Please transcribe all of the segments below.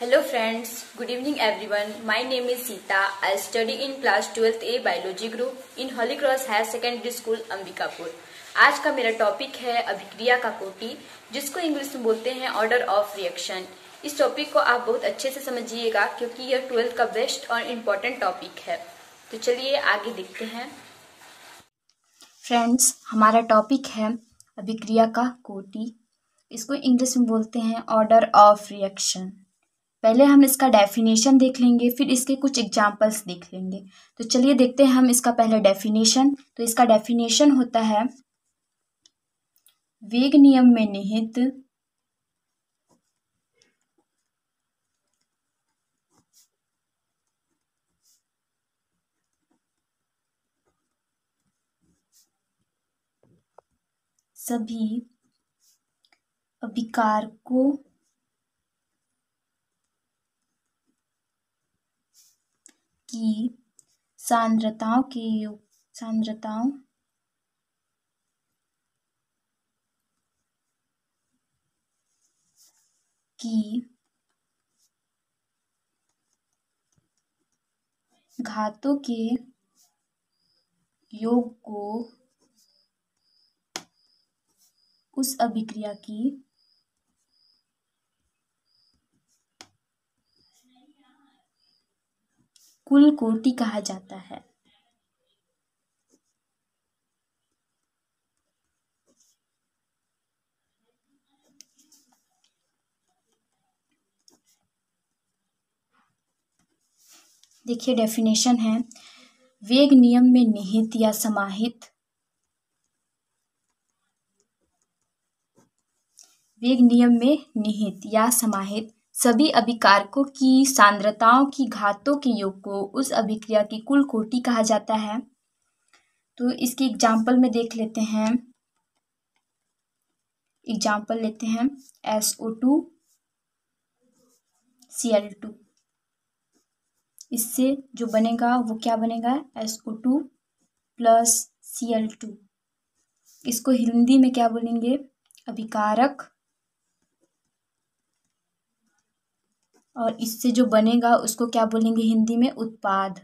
Hello friends, good evening everyone. My name is Sita. I study in class 12th A Biology group in Holy Cross Higher Secondary School Ambikapur. आज का मेरा topic है अभिक्रिया का कोटि, जिसको इंग्लिश में बोलते हैं ऑर्डर ऑफ रिएक्शन। इस टॉपिक को आप बहुत अच्छे से समझिएगा क्योंकि यह 12th का बेस्ट और इम्पोर्टेंट टॉपिक है। तो चलिए आगे देखते हैं। फ्रेंड्स, हमारा टॉपिक है अभिक्रिया का कोटि। इसको इंग्लिश में बोलते हैं ऑर्डर ऑफ रिएक्शन। पहले हम इसका डेफिनेशन देख लेंगे, फिर इसके कुछ एग्जांपल्स देख लेंगे। तो चलिए देखते हैं हम इसका पहले डेफिनेशन। तो इसका डेफिनेशन होता है वेग नियम में निहित सभी अभिकारकों की सांद्रताओं की घातों के योग को उस अभिक्रिया की कुल कोटि कहा जाता है। देखिए डेफिनेशन है, वेग नियम में निहित या समाहित सभी अभिकारकों की सांद्रताओं की घातों के योग को उस अभिक्रिया की कुल कोटि कहा जाता है। तो इसकी एग्जाम्पल में देख लेते हैं। एग्जाम्पल लेते हैं SO2Cl2। इससे जो बनेगा वो क्या बनेगा, SO2 प्लस Cl2। इसको हिंदी में क्या बोलेंगे, अभिकारक, और इससे जो बनेगा उसको क्या बोलेंगे हिंदी में, उत्पाद।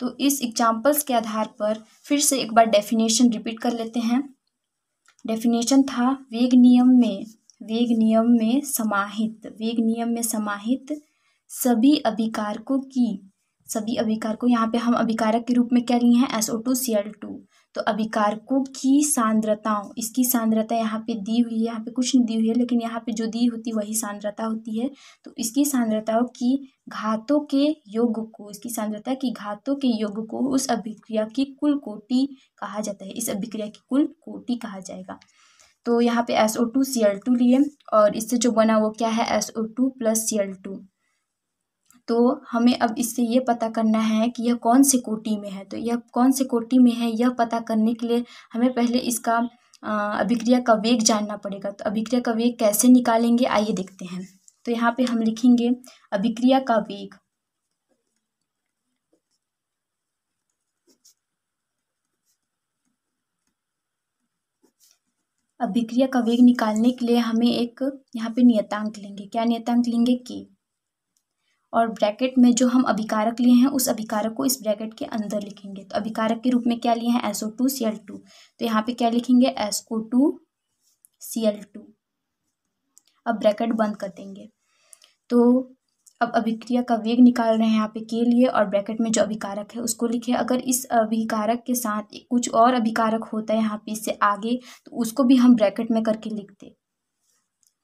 तो इस एग्जाम्पल्स के आधार पर फिर से एक बार डेफिनेशन रिपीट कर लेते हैं। डेफिनेशन था वेग नियम में समाहित सभी अभिकारकों यहाँ पे हम अभिकारक के रूप में क्या लिए हैं, SO2Cl2। तो अभिकारकों की सांद्रताओं, इसकी सांद्रता यहाँ पे दी हुई है, यहाँ पे कुछ नहीं दी हुई है, लेकिन यहाँ पे जो दी होती वही सांद्रता होती है। तो इसकी सांद्रताओं की घातों के योग को, उस अभिक्रिया की कुल कोटि कहा जाता है। इस अभिक्रिया की कुल कोटि कहा जाएगा। तो यहाँ पे SO2Cl2 लिए और इससे जो बना वो क्या है, SO2 प्लस Cl2। तो हमें अब इससे ये पता करना है कि यह कौन से कोटि में है। तो यह कौन से कोटि में है यह पता करने के लिए हमें पहले इसका अभिक्रिया का वेग जानना पड़ेगा। तो अभिक्रिया का वेग कैसे निकालेंगे, आइए देखते हैं। तो यहाँ पे हम लिखेंगे अभिक्रिया का वेग। अभिक्रिया का वेग निकालने के लिए हमें एक यहाँ पे नियतांक लेंगे। क्या नियतांक लेंगे, K। और ब्रैकेट में जो हम अभिकारक लिए हैं उस अभिकारक को इस ब्रैकेट के अंदर लिखेंगे। तो अभिकारक के रूप में क्या लिए हैं, SO2Cl2। तो यहाँ पे क्या लिखेंगे, SO2Cl2। अब ब्रैकेट बंद कर देंगे। तो अब अभिक्रिया का वेग निकाल रहे हैं, यहाँ पे K लिए और ब्रैकेट में जो अभिकारक है उसको लिखे। अगर इस अभिकारक के साथ कुछ और अभिकारक होता है यहाँ पे इससे आगे, तो उसको भी हम ब्रैकेट में करके लिखते।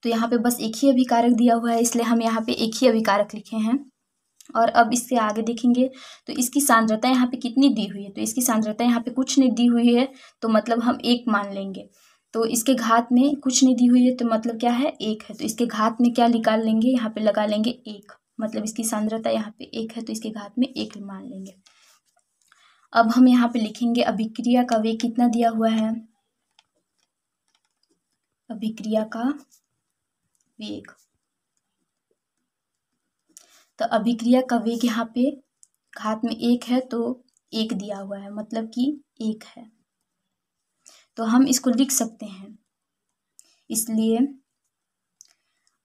तो यहाँ पे बस एक ही अभिकारक दिया हुआ है, इसलिए हम यहाँ पे एक ही अभिकारक लिखे हैं। और अब इससे आगे देखेंगे तो इसकी सांद्रता यहाँ पे कितनी दी हुई है। तो इसकी सांद्रता यहाँ पे कुछ नहीं दी हुई है, तो मतलब हम 1 मान लेंगे। तो इसके घात में कुछ नहीं दी हुई है, तो मतलब क्या है, 1 है। तो इसके घात में क्या निकाल लेंगे, यहाँ पे लगा लेंगे 1। मतलब इसकी सांद्रता यहाँ पे 1 है, तो इसके घात में 1 मान लेंगे। अब हम यहाँ पे लिखेंगे अभिक्रिया का वेग कितना दिया हुआ है, अभिक्रिया का वेग। तो अभिक्रिया का वेग यहाँ पे घात में 1 है, तो 1 दिया हुआ है, मतलब कि 1 है। तो हम इसको लिख सकते हैं। इसलिए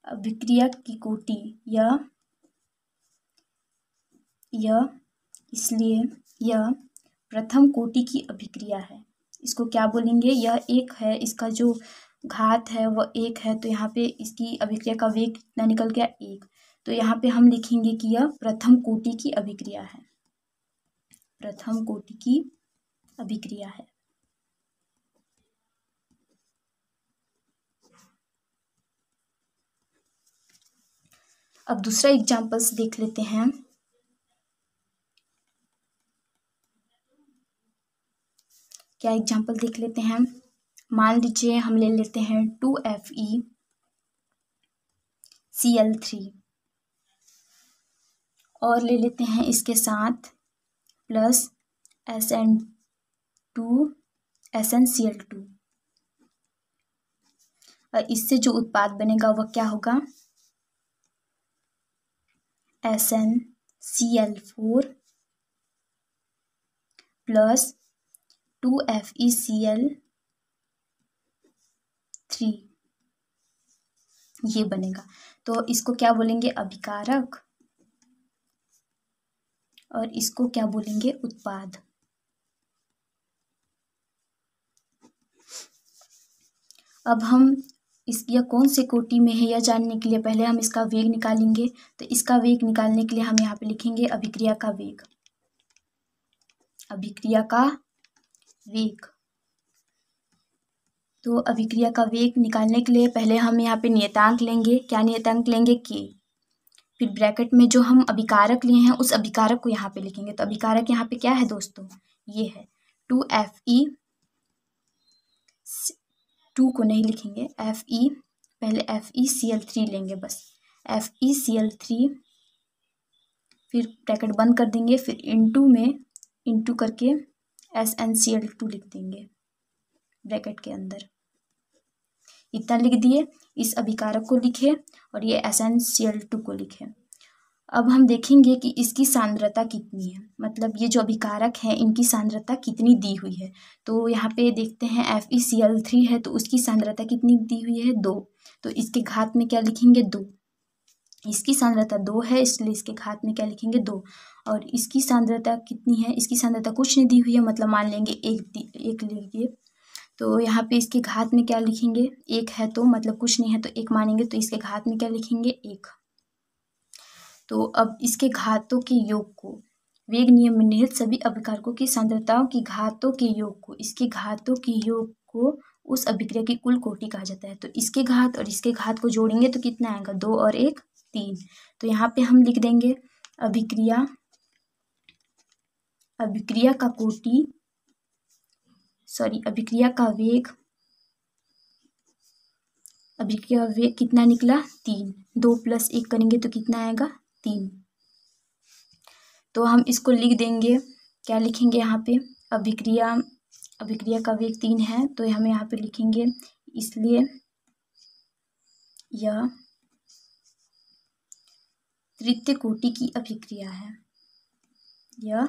अभिक्रिया की कोटि यह इसलिए यह प्रथम कोटि की अभिक्रिया है। इसको क्या बोलेंगे? यह एक है, इसका जो घात है वह एक है, तो यहाँ पे इसकी अभिक्रिया का वेग कितना निकल गया? एक। तो यहाँ पे हम लिखेंगे कि यह प्रथम कोटि की अभिक्रिया है, प्रथम कोटि की अभिक्रिया है। अब दूसरा एग्जाम्पल्स देख लेते हैं। क्या एग्जाम्पल देख लेते हैं। मान लीजिए हम ले लेते हैं 2FeCl3 और ले लेते हैं इसके साथ प्लस SN2SnCl2 और इससे जो उत्पाद बनेगा वह क्या होगा? SnCl4 प्लस 2FeCl3 ये बनेगा। तो इसको क्या बोलेंगे? अभिकारक, और इसको क्या बोलेंगे? उत्पाद। अब हम यह कौन से कोटि में है यह जानने के लिए पहले हम इसका वेग निकालेंगे। तो इसका वेग निकालने के लिए हम यहाँ पे लिखेंगे अभिक्रिया का वेग, अभिक्रिया का वेग। तो अभिक्रिया का वेग निकालने के लिए पहले हम यहाँ पे नियतांक लेंगे। क्या नियतांक लेंगे? K। फिर ब्रैकेट में जो हम अभिकारक लिए हैं उस अभिकारक को यहाँ पे लिखेंगे। तो अभिकारक यहाँ पे क्या है दोस्तों? ये है 2Fe, 2 को नहीं लिखेंगे, Fe, पहले FeCl3 लेंगे बस, FeCl3, फिर ब्रैकेट बंद कर देंगे, फिर इंटू करके SnCl2 लिख देंगे ब्रैकेट के अंदर। इतना लिख दिए, इस अभिकारक को लिखे और ये SnCl2 को लिखे। अब हम देखेंगे कि इसकी सांद्रता कितनी है, मतलब ये जो अभिकारक है इनकी सांद्रता कितनी दी हुई है। तो यहाँ पे देखते हैं FeCl3 है तो उसकी सांद्रता कितनी दी हुई है? 2। तो इसके घात में क्या लिखेंगे? 2। इसकी सांद्रता 2 है इसलिए इसके घात में क्या लिखेंगे? 2। और इसकी सांद्रता कितनी है? इसकी सांद्रता कुछ नहीं दी हुई है, मतलब मान लेंगे एक लीजिए। तो यहाँ पे इसके घात में क्या लिखेंगे? 1 है तो मतलब कुछ नहीं है तो 1 मानेंगे, तो इसके घात में क्या लिखेंगे? 1। तो अब इसके घातों के योग को, वेग नियम में निहित सभी अभिकारकों की सांद्रताओं की घातों के योग को, इसके घातों के योग को उस अभिक्रिया की कुल कोटि कहा जाता है। तो इसके घात और इसके घात को जोड़ेंगे तो कितना आएगा? 2 और 1 3। तो यहाँ पे हम लिख देंगे अभिक्रिया का कोटि, अभिक्रिया का वेग, अभिक्रिया वेग कितना निकला? 3। 2 + 1 करेंगे तो कितना आएगा? 3। तो हम इसको लिख देंगे, क्या लिखेंगे यहाँ पे? अभिक्रिया का वेग 3 है तो हम यहाँ पे लिखेंगे, इसलिए यह तृतीय कोटि की अभिक्रिया है, यह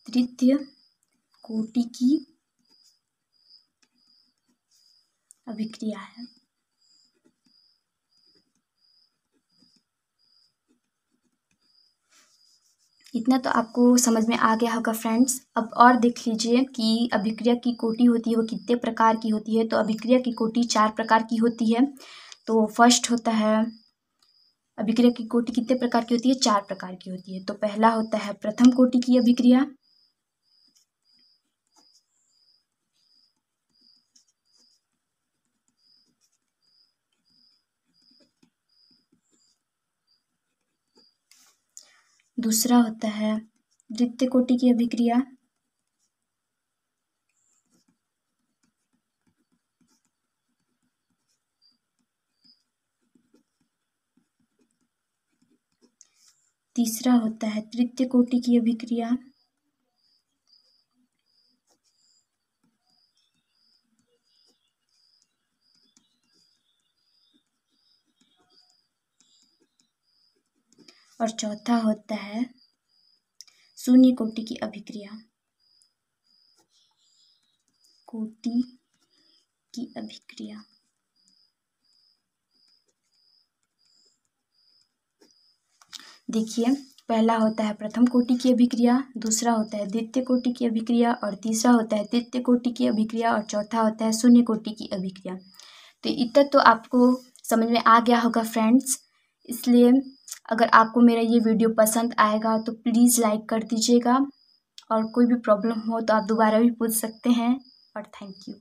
तृतीय कोटि की अभिक्रिया है। इतना तो आपको समझ में आ गया होगा फ्रेंड्स। अब और देख लीजिए कि अभिक्रिया की कोटि होती है वो कितने प्रकार की होती है। तो अभिक्रिया की कोटि 4 प्रकार की होती है। तो फर्स्ट होता है, अभिक्रिया की कोटि कितने प्रकार की होती है? 4 प्रकार की होती है। तो पहला होता है प्रथम कोटि की अभिक्रिया, दूसरा होता है द्वितीय कोटि की अभिक्रिया, तीसरा होता है तृतीय कोटि की अभिक्रिया, और चौथा होता है शून्य कोटि की अभिक्रिया, कोटि की अभिक्रिया। देखिए, पहला होता है प्रथम कोटि की अभिक्रिया, दूसरा होता है द्वितीय कोटि की अभिक्रिया और तीसरा होता है तृतीय कोटि की अभिक्रिया और चौथा होता है शून्य कोटि की अभिक्रिया। तो इतना तो आपको समझ में आ गया होगा फ्रेंड्स। इसलिए अगर आपको मेरा ये वीडियो पसंद आएगा तो प्लीज़ लाइक कर दीजिएगा, और कोई भी प्रॉब्लम हो तो आप दोबारा भी पूछ सकते हैं। और थैंक यू।